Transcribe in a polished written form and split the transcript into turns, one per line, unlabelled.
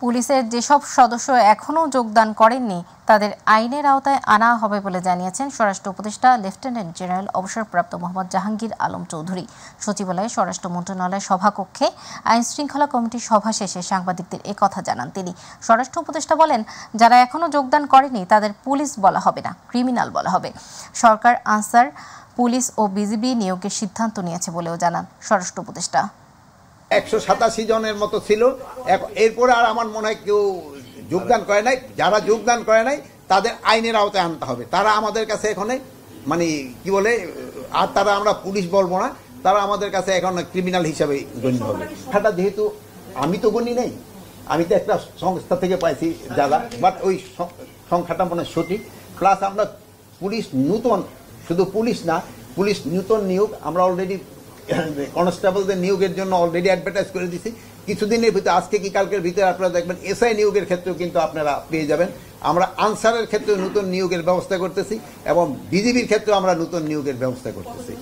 পুলিশের যেসব সদস্য এখনও যোগদান করেননি তাদের আইনের আওতায় আনা হবে বলে জানিয়েছেন স্বরাষ্ট্র উপদেষ্টা লেফটেন্যান্ট জেনারেল অবসরপ্রাপ্ত মোহাম্মদ জাহাঙ্গীর আলম চৌধুরী। সচিবালয়ে স্বরাষ্ট্র মন্ত্রণালয়ের সভাকক্ষে আইন শৃঙ্খলা কমিটির সভা শেষে সাংবাদিকদের একথা জানান তিনি। স্বরাষ্ট্র উপদেষ্টা বলেন, যারা এখনও যোগদান করেনি তাদের পুলিশ বলা হবে না, ক্রিমিনাল বলা হবে। সরকার আনসার, পুলিশ ও বিজিবি নিয়োগের সিদ্ধান্ত নিয়েছে বলেও জানান স্বরাষ্ট্র উপদেষ্টা।
187 জনের মতো ছিল, এরপরে আর আমার মনে হয় কেউ যোগদান করে নাই। যারা যোগদান করে নাই তাদের আইনের আওতায় আনতে হবে। তারা আমাদের কাছে এখানে মানে কি বলে, আর তারা আমরা পুলিশ বলবো না, তারা আমাদের কাছে এখন ক্রিমিনাল হিসাবে গণ্য হবে। সেটা যেহেতু আমি তো গণি নেই, আমি তো একটা সংস্থা থেকে পাইছি যারা, বাট ওই সংখ্যাটা মনে সঠিক। প্লাস আমরা পুলিশ নূতন, শুধু পুলিশ না, পুলিশ নূতন নিয়োগ আমরা অলরেডি কনস্টেবলদের নিয়োগের জন্য অলরেডি অ্যাডভার্টাইজ করে দিছি। কিছুদিনের ভিতরে, আজকে কি কালকের ভিতরে আপনারা দেখবেন এসআই নিয়োগের ক্ষেত্রেও কিন্তু আপনারা পেয়ে যাবেন। আমরা আনসারের ক্ষেত্রেও নতুন নিয়োগের ব্যবস্থা করতেছি এবং বিজিবির ক্ষেত্রেও আমরা নতুন নিয়োগের ব্যবস্থা করতেছি।